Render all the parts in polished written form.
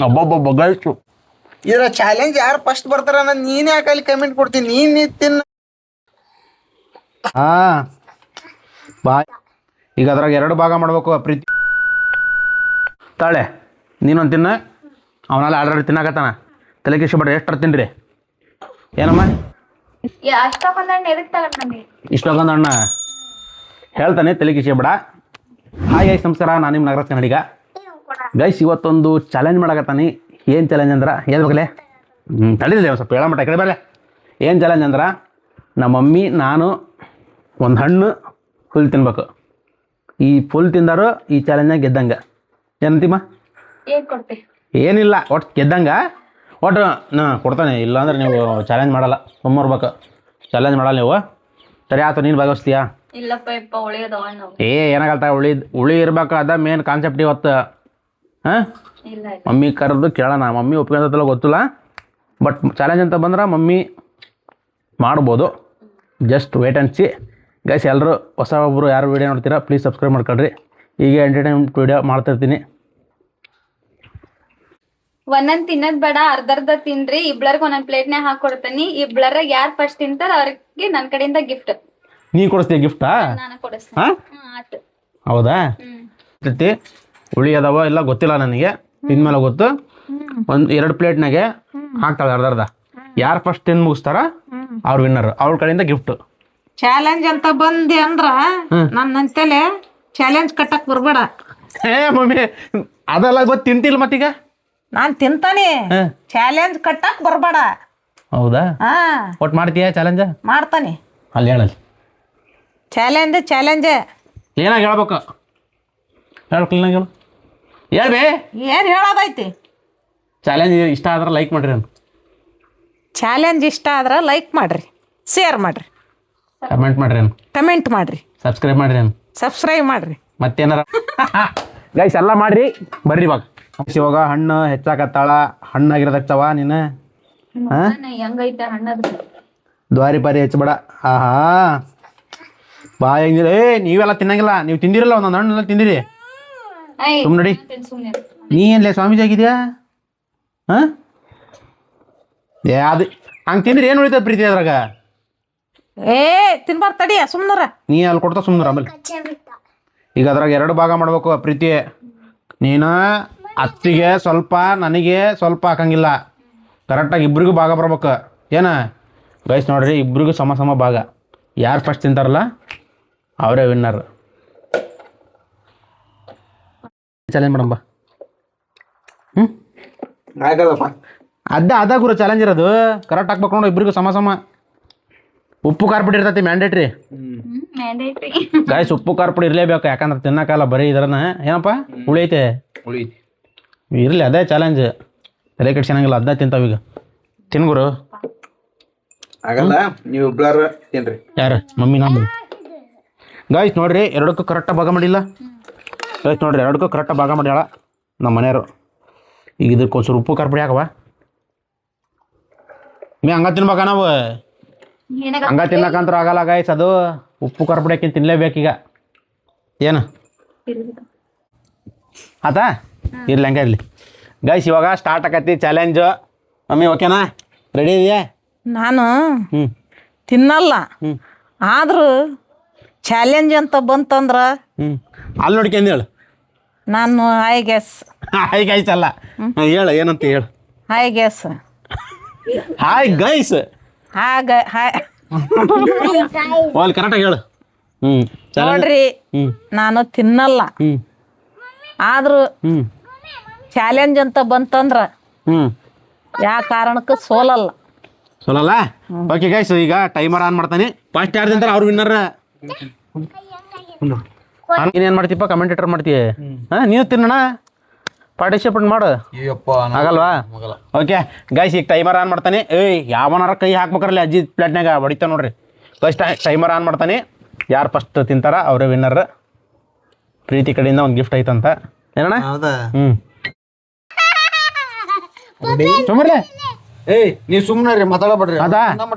ಅಬ್ಬಬ್ಬ ಗೈಸು ಇದ್ರ ಚಾಲೆಂಜ್ ಯಾರು ಫಸ್ಟ್ ಬರ್ತಾರ ನಾನು ನೀನೇ ಯಾಕಲ್ಲಿ ಕಮೆಂಟ್ ಕೊಡ್ತೀನಿ ನೀನ್ ತಿನ್ನ. ಹಾ ಬಾ ಈಗ ಅದ್ರಾಗ 2 ಭಾಗ ಮಾಡ್ಬೇಕು ಪ್ರೀತಿ ತಾಳೆ ನೀನೊಂದು ತಿನ್ನ ಅವನಲ್ಲಿ ಆಲ್ರೆಡಿ ತಿನ್ನಾಕತ್ತಾನ ತಲೆ ಕಿಶಿ ಬಿಡ್ರಿ ಎಷ್ಟರ ತಿನ್ರಿ ಏನಮ್ಮ ಇಷ್ಟೊಂದು ಅಣ್ಣ ಹೇಳ್ತಾನೆ ತಲೆ ಕಿಶಿ ಬಿಡ. ಹಾಯ್ ಗೈಸ್ ನಮಸ್ಕಾರ, ನಾನು ನಿಮ್ಮ ನಗರ ಕನ್ನಡಿಗ. ಗೈಸ್ ಇವತ್ತೊಂದು ಚಾಲೆಂಜ್ ಮಾಡಕತ್ತಾನೆ. ಏನು ಚಾಲೆಂಜ್ ಅಂದ್ರೆ ಹೇಳ್ಬೇಕಲೆ ತಡೀಲಿ ಸ್ವಲ್ಪ ಹೇಳ ಮಟ್ಟ ಕಡೆ ಬರಲೆ. ಏನು ಚಾಲೆಂಜ್ ಅಂದ್ರೆ ನಮ್ಮ ಮಮ್ಮಿ ನಾನು ಒಂದು ಹಣ್ಣು ಫುಲ್ ತಿನ್ಬೇಕು. ಈ ಫುಲ್ ತಿಂದಾರು ಈ ಚಾಲೆಂಜ್ನಾಗ ಗೆದ್ದಂಗೆ. ಏನಂತೀಮ್ಮ? ಏನಿಲ್ಲ ಒಟ್ಟು ಗೆದ್ದಂಗೆ ಒಟ್ಟು ನಾ ಕೊಡ್ತಾನೆ. ಇಲ್ಲಾಂದ್ರೆ ನೀವು ಚಾಲೆಂಜ್ ಮಾಡಲ್ಲ, ಸುಮ್ಮರ್ಬೇಕು. ಚಾಲೆಂಜ್ ಮಾಡಲ್ಲ ನೀವು. ಸರಿ ಆಯ್ತು, ನೀನು ಭಾಗವಹಿಸ್ತೀಯಾ? ಏನಾಗಲ್ತ ಹುಳಿ ಇರ್ಬೇಕು, ಅದ ಮೇನ್ ಕಾನ್ಸೆಪ್ಟ್ ಇವತ್ತು. ಹಾಂ ಮಮ್ಮಿ ಕರೆದು ಕೇಳೋಣ. ಮಮ್ಮಿ ಒಪ್ಕೊಂತಲ್ಲ ಗೊತ್ತಿಲ್ಲ, ಬಟ್ ಚಾಲೆಂಜ್ ಅಂತ ಬಂದ್ರೆ ಮಮ್ಮಿ ಮಾಡ್ಬೋದು. Just wait and see. Guys ಎಲ್ಲರೂ ಒಬ್ಬರು ಯಾರು ವೀಡಿಯೋ ನೋಡ್ತೀರಾ ಪ್ಲೀಸ್ ಸಬ್ಸ್ಕ್ರೈಬ್ ಮಾಡ್ಕೊಳ್ರಿ. ಈಗ ಎಂಟರ್ಟೈನ್ಮೆಂಟ್ ವೀಡಿಯೋ ಮಾಡ್ತಿರ್ತೀನಿ. ಒಂದೊಂದ್ ತಿನ್ನದ್ ಬೇಡ, ಅರ್ಧ ತಿನ್ರಿ. ಇಬ್ಳರ್ಗ ಒಂದೊಂದ್ ಪ್ಲೇಟ್ನ್ಯಾಗ ಹಾಕೊಡ್ತೀನಿ. ಇಬ್ಳರ ಯಾರು ಫಸ್ಟ್ ತಿಂತಾರ ಅವ್ರಿಗೆ ನನ್ನ ಕಡೆಯಿಂದ ಗಿಫ್ಟ್. ನೀ ಕೊಡಿಸ್ತೀಯ ಗಿಫ್ಟಾ? ನಾನು ಕೊಡಿಸ್ತೀನಿ. ಹೌದಾ? ಹುಳಿ ಅದಾವ ಇಲ್ಲ ಗೊತ್ತಿಲ್ಲ ನನಗೆ, ತಿಂದ್ಮೇಲೆ ಗೊತ್ತು. 2 ಪ್ಲೇಟ್ನಾಗೆ ಹಾಕ್ತಾಳೆ ಅರ್ಧ. ಯಾರು ಫಸ್ಟ್ ತಿಂದು ಮುಗಿಸ್ತಾರ ಅವ್ರ ವಿನ್ನರ್, ಅವ್ರ ಕಡೆಯಿಂದ ಗಿಫ್ಟ್. ಚಾಲೆಂಜ್ ಅಂತ ಬಂದಿ ಅಂದ್ರ ನನ್ನಂತೇಲೆ ಚಾಲೆಂಜ್ ಕಟ್ಟಕ್ ಬರ್ಬೇಡ. ಮಮ್ಮಿ ಅದೆಲ್ಲ ಗೊತ್ತು, ತಿಂತಿಲ್ಲ ಮತ್ತೀಗ ನಾನ್ ತಿಂತಾನೆ, ಚಾಲೆಂಜ್ ಕಟ್ಟಕ್ ಬರ್ಬೇಡ. ಹೌದಾ? ಒಟ್ಟು ಮಾಡ್ತೀಯ ಚಾಲೆಂಜ್? ಮಾಡ್ತಾನೆ. ಅಲ್ಲಿ ಹೇಳಲ್ಲಿ ಚಾಲೆಂಜ್ ಏನಾಗ ಹೇಳ್ಬೇಕು? ಹೇಳ್ಕಲ್ಲ ಹೇಳು. ಹೇಳ್ಬೇ ಏನ್ ಹೇಳೋದೈತಿ? ಚಾಲೆಂಜ್ ಇಷ್ಟ ಆದ್ರೆ ಲೈಕ್ ಮಾಡ್ರಿ. ಚಾಲೆಂಜ್ ಇಷ್ಟ ಆದ್ರೆ ಲೈಕ್ ಮಾಡ್ರಿ, ಶೇರ್ ಮಾಡ್ರಿ, ಕಮೆಂಟ್ ಮಾಡ್ರಿ, ಸಬ್ಸ್ಕ್ರೈಬ್ ಮಾಡ್ರಿ. ಮತ್ತೇನಾರ ಗೈಸ್ ಎಲ್ಲ ಮಾಡ್ರಿ. ಬರ್ರಿ ಇವಾಗ. ಇವಾಗ ಹಣ್ಣು ಹೆಚ್ಚಾಕತ್ತಾಳ. ಹಣ್ಣಾಗಿರೋದಕ್ತವ ನೀನು ದ್ವಾರಿ ಪಾರಿ ಹೆಚ್ಚಬೇಡ. ಆಹಾ ಬಾ ಹೆಂಗಿಲ್ಲ. ನೀವೆಲ್ಲ ತಿನ್ನಂಗಿಲ್ಲ, ನೀವು ತಿಂದಿರಲ್ಲ, ಒಂದೊಂದು ಹಣ್ಣೆಲ್ಲ ತಿಂದಿರಿ. ಸುಮ್ಮನೆ ನಡಿ. ನೀ ಏನ್ಲೇ ಸ್ವಾಮೀಜಿ ಆಗಿದ್ಯಾ? ಹಾಂ ಅದು ಹಂಗೆ ತಿಂದ್ರಿ ಏನು ಉಳಿತದ ಪ್ರೀತಿ ಅದ್ರಾಗ? ತಿನ್ಬಾರ್ದು ತಡಿ, ಸುಮ್ನರ. ನೀ ಅಲ್ಲಿ ಕೊಡ್ತಾ ಸುಮ್ಮನೆ. ಆಮೇಲೆ ಈಗ ಅದ್ರಾಗ 2 ಭಾಗ ಮಾಡ್ಬೇಕು ಪ್ರೀತಿ. ನೀನು ಅತ್ತಿಗೆ ಸ್ವಲ್ಪ ನನಗೆ ಸ್ವಲ್ಪ ಹಾಕಂಗಿಲ್ಲ, ಕರೆಕ್ಟಾಗಿ ಇಬ್ರಿಗೂ ಭಾಗ ಬರ್ಬೇಕು. ಏನ ಗೈಸ್ ನೋಡ್ರಿ, ಇಬ್ರಿಗೂ ಸಮ ಭಾಗ. ಯಾರು ಫಸ್ಟ್ ತಿಂತಾರಲ್ಲ ಅವರೇ ವಿನ್ನರ್. ಚಾಲೆಂಜ್ ಮಾಡಂಬ. ಆಗಲ್ಲಪ್ಪ. ಅದ ಗುರು ಚಾಲೆಂಜ್ ಇರೋದು. ಕರೆಕ್ಟ್ ಹಾಕ್ಬೇಕು ನೋಡು, ಇಬ್ರಿಗೂ ಸಮ. ಉಪ್ಪು ಖಾರ ಪುಡಿ ಇರ್ತೈತಿ ಮ್ಯಾಂಡೇಟ್ರಿ. ಗಾಯ್ಸ್ ಉಪ್ಪು ಖಾರ ಪುಡಿ ಇರಲೇಬೇಕು, ಯಾಕಂದ್ರೆ ತಿನ್ನಕ್ಕಾಗಲ್ಲ ಬರೀ ಇದ್ರನ್ನ. ಏನಪ್ಪ ಹುಳಿ ಐತೆ ಇರಲಿ, ಅದೇ ಚಾಲೆಂಜ್. ತಲೆ ಕೆಟ್ಟು ಚೆನ್ನಾಗಿಲ್ಲ, ಅದನ್ನ ತಿಂತಾವೀಗ. ತಿನ್ಗುರು. ಆಗಲ್ಲ, ನೀವು ಒಬ್ಳಾರ ತಿನ್ರಿ. ಯಾರು? ಮಮ್ಮಿ ನಮ್ಮ ಗಾಯ್ಸ್ ನೋಡ್ರಿ, 2ಕ್ಕೂ ಕರೆಕ್ಟಾಗಿ ಭಾಗ ಮಾಡಿಲ್ಲ. ಗೈಸ್ ನೋಡ್ರಿ, 2ಕ್ಕೂ ಕರೆಕ್ಟಾಗಿ ಭಾಗ ಮಾಡ್ಯಾಳ ನಮ್ಮ ಮನೆಯವರು. ಈಗ ಇದಕ್ಕೊಂಚೂರು ಉಪ್ಪು ಖಾರ ಪುಡಿ ಹಾಕವ. ಹಂಗ ತಿನ್ಬೇಕ ನಾವು? ಹಂಗ ತಿನ್ನಕಂತ್ರ ಆಗಲ್ಲ ಗಾಯ್ಸ್, ಅದು ಉಪ್ಪು ಖಾರ ಪುಡಿ ಹಾಕಿ ತಿನ್ಲೇಬೇಕೀಗ. ಏನು ಆತಾ? ಇರ್ಲಿ ಹಂಗೆ ಇರಲಿ. ಗೈಸ್ ಇವಾಗ ಸ್ಟಾರ್ಟ್ ಆಕತಿ ಚಾಲೆಂಜು. ಮಮ್ಮಿ ಓಕೆನಾ? ರೆಡಿ ಇದೆಯಾ? ನಾನು ತಿನ್ನಲ್ಲ, ಆದ್ರೂ ಚಾಲೆಂಜ್ ಅಂತ ಬಂತಂದ್ರ ಅಲ್ಲಿ ನೋಡ್ಕೊಂಡು ಹೇಳು. ನಾನು ಹಾಯ್ ಗ್ಯಾಸ್ ಅಲ್ಲ, ಹೇಳು ಏನಂತ ಹೇಳು. Hi gas hi guys. ಅಲ್ಲಿ ಕರೆಕ್ಟಾಗಿ ಹೇಳು. ನೋಡ್ರಿ, ನಾನು ತಿನ್ನಲ್ಲ, ಆದ್ರೂ ಚಾಲೆಂಜ್ ಅಂತ ಬಂತಂದ್ರ ಯಾವ ಕಾರಣಕ್ಕೂ ಸೋಲಲ್ಲ. ಓಕೆ ಗೈಸ್, ಈಗ ಟೈಮರ್ ಆನ್ ಮಾಡ್ತಾನೆ. ಫಸ್ಟ್ ಯಾರು ತಿಂತಾರೆ ಅವ್ರು ವಿನ್ನರ್. ನೀನೇನು ಮಾಡ್ತೀಪ್ಪ? ಕಮೆಂಟೇಟರ್ ಮಾಡ್ತೀಯ? ನೀವು ತಿನ್ನೋಣ, ಪಾರ್ಟಿಸಿಪೇಟ್ ಮಾಡು. ಆಗಲ್ವಾ? ಓಕೆ ಗೈಸ್, ಈಗ ಟೈಮರ್ ಆನ್ ಮಾಡ್ತಾನೆ. ಯಾವನಾರ ಕೈ ಹಾಕ್ಬೇಕ್ರಲ್ಲ ಅಜ್ಜಿ ಪ್ಲೇಟ್ನಾಗ ಹೊಡಿತಾ ನೋಡ್ರಿ. ಫಸ್ಟ್ ಟೈಮರ್ ಆನ್ ಮಾಡ್ತಾನೆ. ಯಾರು ಫಸ್ಟ್ ತಿಂತಾರ ಅವರೇ ವಿನ್ನರ್. ಪ್ರೀತಿ ಕಡೆಯಿಂದ ಒಂದು ಗಿಫ್ಟ್ ಐತಂತ. ಏನಣ್ಣ? ಸುಮ್ಮನೆ ನೀವು ಸುಮ್ಮನೆ ಮಾತಾಡಬೇಡ್ರಿ. ಅದಾ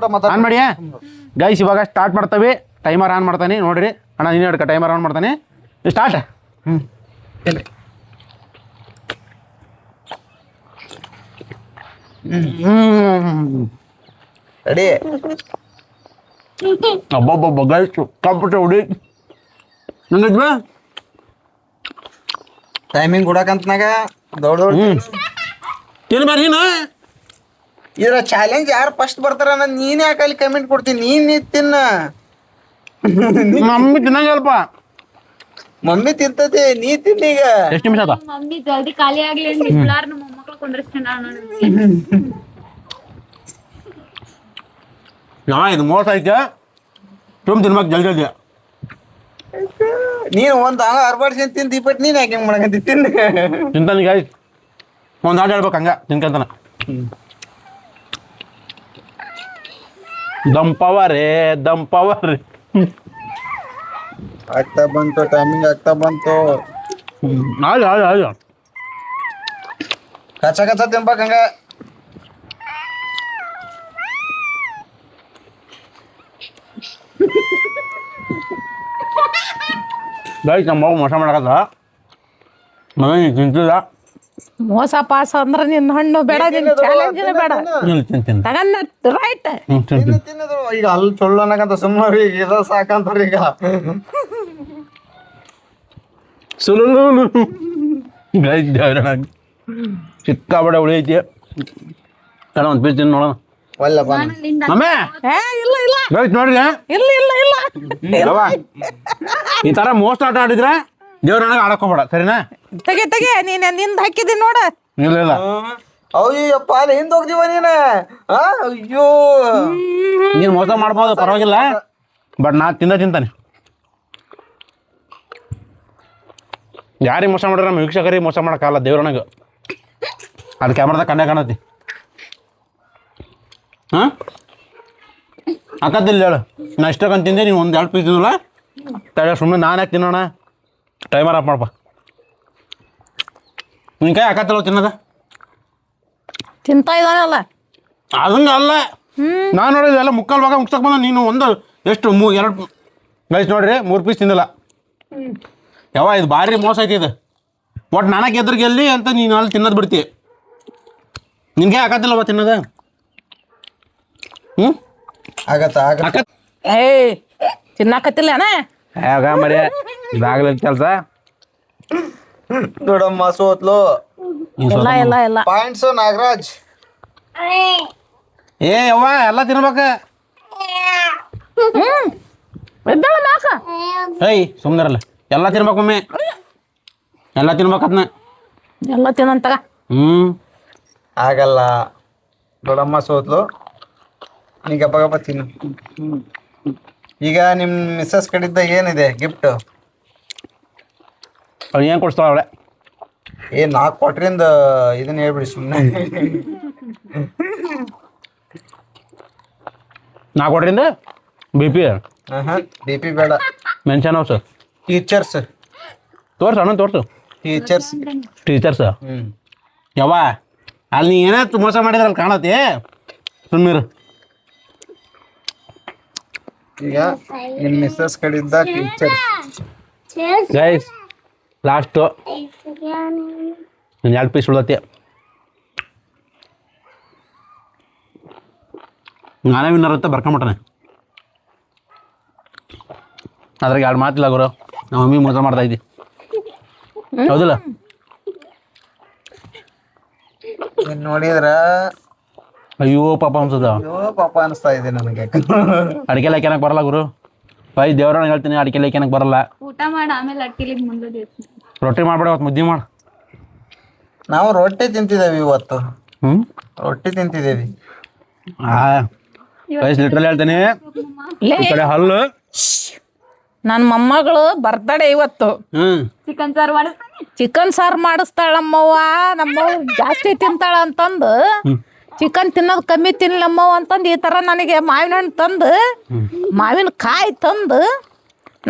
ಆನ್ ಮಾಡಿಯಾ? ಗೈಸ್ ಇವಾಗ ಸ್ಟಾರ್ಟ್ ಮಾಡ್ತೇವೆ. ಟೈಮರ್ ಆನ್ ಮಾಡ್ತಾನೆ ನೋಡ್ರಿ. ಅಣ್ಣ ನೀನು ಹಿಡ್ಕ, ಟೈಮರ್ ಆನ್ ಮಾಡ್ತಾನೆ. ಸ್ಟಾರ್ಟ್. ರೆಡಿ ಅಬ್ಬಬ್ಬಬ್ಬ ಗೈಸ್ ಸಿಕ್ಕಾಪಟ್ಟೆ ಹೊಡಿ ನಂಗಜ್ಮ ಟೈಮಿಂಗ್ ಕೊಡಕಂತನಾಗ ದೊಡ್ಡ ತಿನ್ ಬಾರಿ ನೀನು ಇದ್ರ ಚಾಲೆಂಜ್ ಯಾರು ಫಸ್ಟ್ ಬರ್ತಾರ ನೀನ್ ಯಾಕೆ ಅಲ್ಲಿ ಕಮೆಂಟ್ ಕೊಡ್ತೀನಿ ನೀ ತಿನ್ನ ಮಮ್ಮಿ ತಿನ್ನಂಗಲ್ಪ ಮಮ್ಮಿ ತಿಂತತಿ ನೀ ತಿನ್ನೀಗ ಎಷ್ಟು ನಿಮಿಷ ಆತ ಮಮ್ಮಿ ಜಲ್ದಿ ಖಾಲಿ ಆಗ್ಲಿ ಅಂತ ಇಬ್ಲಾರ್ ನಮ್ಮ ಮೊಮ್ಮಕ್ಳು ಕುಂದ್ರಸ್ಕೊಂಡ ಯಾ ಇದು ಮೋಸ ಐತೆ ತುಂಬ ತಿನ್ಬೇಕು ಜಲ್ದಿ ಜಲ್ದಿ ನೀನು ಒಂದ್ ಅರ್ಬಾಡ್ಸ್ಕೊಂಡ್ ತಿಂತ ಇಪ್ಪಟ್ಟು ನೀನ್ ಯಾಕೆ ಹೆಂಗ್ ಮಾಡಕಂತಿ ತಿನ್ನ ತಿಂತಾನೆ ಗಾಯ್ ಒಂದು ಹಾಡು ಹೇಳ್ಬೇಕು ಹಂಗ ತಿನ್ಕಂತಾನ ದಂಪವರೇ ದಂಪವರೇ ಆಗ್ತಾ ಬಂತು ಟೈಮಿಂಗ್ ಆಗ್ತಾ ಬಂತು ಆಯ್ತು ಆಯ್ತು ಆಯ್ತು ಕಚ್ಚ ಕಚ್ಚ ತಿನ್ಬೇಕ ಹಂಗ ಗಾಯ್ಸ್ ನಮ್ಮ ಮಗು ಮೋಸ ಮಾಡಕತ್ತ ಮಗ ನೀನು ತಿಂತಿಲ್ಲ ಮೋಸ ಪಾಸ ಅಂದ್ರ ನಿನ್ನ ಹಣ್ಣು ಬೇಡ ನಿನ್ ಚಾಲೆಂಜ್ ಬೇಡ ನೀನು ತಿಂತೀನಿ ತಗನ್ನ ರೈಟ್ ತಿಂತೀನಿ ತಿನ್ನೋದು ಈಗ ಅಲ್ಲಿ ಚೊಳ್ಳು ಅನ್ನಕಂತ ಸುಮ್ಮನೆ ಈಗ ಇದ ಸಾಕಂತಾರ ಈಗ ಸುಲುಲು ಗಾಯ್ಸ್ ದೇವ್ರಣ್ಣ ಸಿಕ್ಕಾಬಡೆ ಉಳಿ ಐತಿ ಎಲ್ಲ ಒಂದು ಪೀಸ್ ತಿನ್ನು ನೋಡೋಣ ಒಲ್ಲಪ್ಪ ಅಮ್ಮೆ ಏ ಇಲ್ಲ ಇಲ್ಲ ಗಾಯ್ಸ್ ನೋಡ್ರಿ ಇಲ್ಲ ಇಲ್ಲ ಇಲ್ಲ ಯವ್ವ, ಈ ಥರ ಮೋಸ್ಟ್ ಆಟ ಆಡಿದ್ರೆ ದೇವ್ರಣ್ಣ ಆಡಕೋಬೇಡ ಸರಿನಾ ತೆಗೆ ತೆಗೆ ನೀನ್ ನಿಂದ ಹಾಕಿದಿ ನೋಡ ಇಲ್ಲ ಇಲ್ಲ ಅಯ್ಯಪ್ಪ ಅಲ್ಲಿ ಹಿಂದ್ ಹೋಗ್ತೀವ ನೀನ ಅಯ್ಯೋ ನೀನು ಮೋಸ ಮಾಡ್ಬೋದು ಪರವಾಗಿಲ್ಲ ಬಟ್ ನಾ ತಿಂತಾನೆ ಯಾರಿಗೆ ಮೋಸ ಮಾಡ್ರೆ ನಮ್ಮ ವೀಕ್ಷಕರಿಗೆ ಮೋಸ ಮಾಡೋಕ್ಕಾಗಲ್ಲ ದೇವ್ರಣ್ಣಗೆ ಅದು ಕ್ಯಾಮ್ರಾದಾಗ ಕಣ್ಣೆ ಕಾಣತಿ ಹಾಂ ಅಕ್ಕತ್ತಿಲ್ಲ ಹೇಳು ನಾ ಇಷ್ಟಕ್ಕಂತ ತಿಂದೆ ನೀವು ಒಂದು 2 ಪೀಸ್ ತಿನ್ನಲ್ಲ ತಡೆ ಸುಮ್ಮನೆ ನಾನು ಯಾಕೆ ತಿನ್ನೋಣ ಟೈಮರ್ ಆಫ್ ಮಾಡಪ್ಪ ನಿನ್ನ ಕೈ ಅಕ್ಕತ್ತಿಲ್ಲ ತಿನ್ನೋದ ತಿಂತಾ ಇದಾನಲ್ಲ ಅದಂಗೆ ಅಲ್ಲ ನಾನು ನೋಡಿದ್ರೆ ಎಲ್ಲ ಮುಕ್ಕಾಲು ಭಾಗ ಮುಗ್ಸಕ್ಕೆ ಬಂದ ನೀನು ಒಂದು ಎಷ್ಟು 2 ಗೈಸ್ ನೋಡ್ರಿ 3 ಪೀಸ್ ತಿಂದಿಲ್ಲ ಯಾವ ಇದು ಭಾರಿ ಮೋಸ ಐತಿ ಇದು ಒಟ್ಟು ನಾನೇ ಗೆದ್ರ ಗೆಲ್ಲಿ ಅಂತ ನೀನು ಅಲ್ಲಿ ತಿನ್ನೋದು ಬಿಡ್ತಿ ನಿನಗೆ ಆಗತ್ತಿಲ್ಲವ ತಿನ್ನೋದು ಹ್ಞೂ ಆಗತ್ತ ಆಗ ಅಕ್ಕ ಏಯ್ ತಿನ್ನಾಕತ್ತಿಲ್ಲ ಆಗ ಮರಿ ಇದಾಗಲಿ ಕೆಲಸ ದೊಡ್ಡಮ್ಮ ಸೋತ್ಲು ಇಲ್ಲ ಇಲ್ಲ ಇಲ್ಲ ಪಾಯಿಂಟ್ಸ್ ನಾಗರಾಜ್ ಏ ಯವ್ವ ಎಲ್ಲ ತಿನ್ಬೇಕು ಎದ್ದೇಳ ನಾಕ ಏಯ್ ಸುಮ್ಮನಿರಲ್ಲ ಎಲ್ಲ ತಿನ್ಬೇಕು ಒಮ್ಮೆ ಎಲ್ಲ ತಿನ್ಬೇಕದ್ನ ಎಲ್ಲ ತಿನ್ನಂತಗ ಆಗಲ್ಲ ದೊಡ್ಡಮ್ಮ ಸೋತ್ಲು ನೀ ಗಪ್ಪ ಗಪ್ಪ ತಿನ್ನು ಈಗ ನಿಮ್ಮ ಮಿಸ್ಸಸ್ ಕಡೆಯಿಂದ ಏನಿದೆ ಗಿಫ್ಟ್ ಅವ್ಳು ಏನು ಕೊಡಿಸ್ತಾಳ ಅವಳೆ 4 ಕ್ವಾರ್ಟ್ರಿಂದ ಇದನ್ನ ಹೇಳ್ಬಿಡಿ ಸುಮ್ಮನೆ 4 ಕೊಡ್ರಿಂದ BP BP ಬೇಡ ಮೆನ್ಷನ್ ಹೌಸ್ ಟೀಚರ್ಸ್ ತೋರ್ಸು ಅಣ್ಣ ತೋರ್ಸು ಟೀಚರ್ಸ್ ಯವ್ವ ಅಲ್ಲಿ ನೀ ಏನೇ ಮೋಸ ಮಾಡಿದ್ರಲ್ಲಿ ಕಾಣತ್ತೆ ಸುಮ್ಮನಿರು ಈಗ ನಿಮ್ಮ ಮಿಸ್ಸಸ್ ಕಡೆಯಿಂದ ಟೀಚರ್ಸ್ ಗೈಸ್ ಲಾಸ್ಟು ಒಂದು 2 ಪೀಸ್ ಉಳತಿ ನಾನೇ ವಿನ್ನರ್ ಅಂತ ಬರ್ಕೊಂಬಿಟ್ಟಾನೆ ಅದ್ರಾಗ 2 ಮಾತಿಲ್ಲ ಗುರು ನಮ್ಮ ಮಮ್ಮಿ ಮೋಸ ಮಾಡ್ತಾ ಇದ್ದಿ ಹೌದಿಲ್ಲ ನೋಡಿದ್ರ ಅಯ್ಯೋ ಪಾಪ ಅನ್ಸದ ಅಯ್ಯೋ ಪಾಪ ಅನಿಸ್ತಾ ಇದೆ ನನಗೆ ಅಡಿಕೆ ಲೇಖನಕ್ಕೆ ಬರಲ್ಲ ಗುರು ದೇವ್ರನ್ನ ಹೇಳ್ತೀನಿ ಅಡಿಕೆ ಲೇಖನಕ್ಕೆ ಬರಲ್ಲ ಊಟ ಮಾಡಿ ಆಮೇಲೆ ಅಕ್ಕಿಲಿಗೆ ಮುಂದೆ ರೊಟ್ಟಿ ಮಾಡ್ಬೇಡ ಅವತ್ತು ಮುದ್ದೆ ಮಾಡು ನಾವು ರೊಟ್ಟಿ ತಿಂತಿದ್ದೇವೆ ಇವತ್ತು ಹ್ಞೂ ರೊಟ್ಟಿ ತಿಂತಿದ್ದೇವೆ ಲಿಟ್ರಲ್ ಹೇಳ್ತೀನಿ ಈ ಕಡೆ ಹಲ್ಲು ನನ್ನ ಮೊಮ್ಮಗಳು ಬರ್ತಡೆ ಇವತ್ತು ಚಿಕನ್ ಸಾರು ಮಾಡಿಸ್ತಾನೆ ಚಿಕನ್ ಸಾರು ಮಾಡಿಸ್ತಾಳ ನಮ್ಮವ್ವ ನಮ್ಮವ್ವ ಜಾಸ್ತಿ ತಿಂತಾಳ ಅಂತಂದು ಚಿಕನ್ ತಿನ್ನೋದು ಕಮ್ಮಿ ತಿನ್ಲಿ ನಮ್ಮವ್ವ ಅಂತಂದು ಈ ಥರ ನನಗೆ ಮಾವಿನ ಹಣ್ಣು ತಂದು ಮಾವಿನ ಕಾಯಿ ತಂದು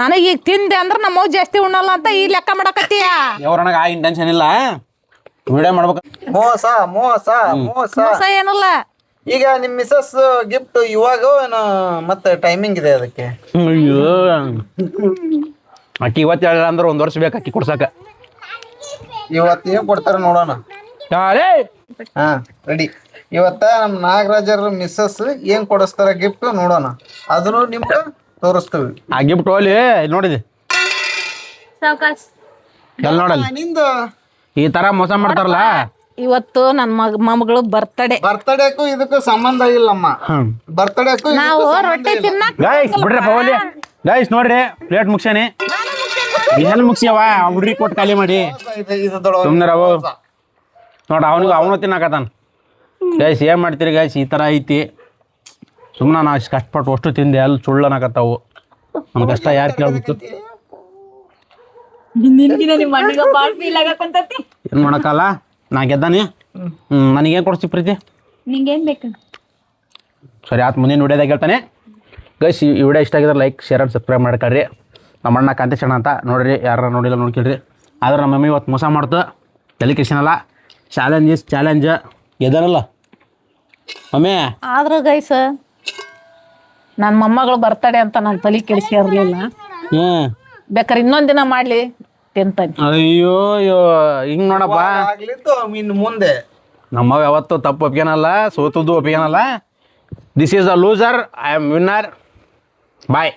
ನನಗೆ ಈಗ ತಿಂದೆ ಅಂದ್ರೆ ನಮ್ಮವ್ವ ಜಾಸ್ತಿ ಉಣ್ಣಲ್ಲ ಅಂತ ಈ ಲೆಕ್ಕ ಮಾಡಕತ್ತೀಯ ಯಾವ್ರನಾಗ ಆ ಇಂಟೆನ್ಷನ್ ಇಲ್ಲ ವಿಡಿಯೋ ಮಾಡ್ಬೇಕು ಮೋಸ ಮೋಸ ಮೋಸ ಮೋಸ ಏನಲ್ಲ ಈಗ ನಿಮ್ಮ ಮಿಸಸ್ ಗಿಫ್ಟ್ ಇವಾಗ ಏನು ಮತ್ತೆ ಟೈಮಿಂಗ್ ಇದೆ ಅದಕ್ಕೆ ಅಯ್ಯೋ ಅಕ್ಕಿ ಇವತ್ತು ಹೇಳಿಲ್ಲ ಅಂದ್ರೆ 1 ವರ್ಷ ಬೇಕು ಅಕ್ಕಿ ಕೊಡ್ಸಕ ಇವತ್ತು ಏನ್ ಕೊಡ್ತಾರ ನೋಡೋಣ ಯಾರೇ ಹಾ ರೆಡಿ. ಇವತ್ತ ನಮ್ಮ ನಾಗರಾಜರ ಮಿಸ್ಸಸ್ ಏನ್ ಕೊಡಿಸ್ತಾರ ಗಿಫ್ಟ್ ನೋಡೋಣ, ಅದನ್ನು ನಿಮ್ಗೆ ತೋರಿಸ್ತೀವಿ. ಆ ಗಿಫ್ಟ್ ಹೋಲಿ ನೋಡಿದೆ ಸಾವ್ಕಾಸ್ ಎಲ್ಲಿ ನೋಡಲ್ಲ ನಿಂದು ಈ ತರ ಮೋಸ ಮಾಡ್ತಾರಲ್ಲ. ಇವತ್ತು ನನ್ನ ಮೊಮ್ಮಗಳು ಬರ್ತಡೆ. ಬರ್ತಡೇಕು ಇದಕ್ಕೂ ಸಂಬಂಧ ಇಲ್ಲಮ್ಮ. ಬರ್ತಡೇಕು ನಾವು ರೊಟ್ಟಿ ತಿನ್ನಕ್ ಗೈಸ್ ಬಿಡ್ರಿ ಹೋಲಿ. ಗೈಸ್ ನೋಡ್ರಿ ಪ್ಲೇಟ್ ಮುಗ್ಸ್ಯಾನಿ. ಎಲ್ಲಿ ಮುಗ್ಸ್ಯವ ಹುಡ್ರಿ ಕೊಟ್ಟು ಖಾಲಿ ಮಾಡಿ ಸುಮ್ಮನೆ ಅವು ನೋಡ್ರಿ. ಅವನು ತಿನ್ನಕತ್ತಾನ. ಗೈಸ್ ಏನು ಮಾಡ್ತೀರಿ ಗೈಸ್, ಈ ಥರ ಐತಿ. ಸುಮ್ಮನೆ ನಾ ಅಷ್ಟು ಕಷ್ಟಪಟ್ಟು ಅಷ್ಟು ತಿಂದೆ ಅಲ್ಲಿ ಸುಳ್ಳನಕತ್ತಾವು. ನಮ್ಮ ಕಷ್ಟ ಯಾರು ಕೇಳ್ಬೇಕು? ಏನು ಮಾಡೋಕ್ಕಲ್ಲ, ನಾ ಗೆದ್ದಾನೆ. ನನಗೇನು ಕೊಡ್ಸಿ ಪ್ರೀತಿ? ನಿಂಗೇನ್ ಬೇಕು? ಸರಿ ಆತು, ಮುಂದಿನ ವಿಡಿಯೋದಾಗ ಹೇಳ್ತಾನೆ. ಗೈಸ್ ಈ ವಿಡಿಯೋ ಇಷ್ಟ ಆಗಿದ್ರೆ ಲೈಕ್ ಶೇರ್ ಆ್ಯಂಡ್ ಸಬ್ಸ್ಕ್ರೈಬ್ ಮಾಡ್ಕೊಳ್ರಿ. ನಮ್ಮ ಅಣ್ಣ ಕಾಂತೇಶಣ್ಣ ಅಂತ ನೋಡ್ರಿ, ಯಾರು ನೋಡಿಲ್ಲ ನೋಡ್ಕೊಳ್ರಿ. ಆದ್ರೆ ನಮ್ಮ ಮಮ್ಮಿ ಇವತ್ತು ಮೋಸ ಮಾಡ್ತು. ಡೆಲಿಕೇಶನ್ ಅಲ್ಲ, ಚಾಲೆಂಜ್ ಗೆದ್ದಾರಲ್ಲ ಮಮ್ಮಿ. ಆದ್ರೂ ಗೈಸ್ ನನ್ನ ಮೊಮ್ಮಗಳು ಬರ್ತಡೆ ಅಂತ ನಾನು ತಲೆ ಕೆಡಿಸಿರ್ಲಿಲ್ಲ. ಬೇಕಾರೆ ಇನ್ನೊಂದ್ ದಿನ ಮಾಡ್ಲಿ ತಿಂತಾನೆ. ಅಯ್ಯೋ ಹಿಂಗೆ ನೋಡಪ್ಪ, ಆಗ್ಲಿತ್ತು ಇನ್ನು ಮುಂದೆ ನಮ್ಮವ್ ಯಾವತ್ತು ತಪ್ಪು ಒಪ್ಪಿಗೆನಲ್ಲ, ಸೋತದ್ದು ಒಪ್ಪಿಗೆನಲ್ಲ. This is a loser, I am winner. Bye.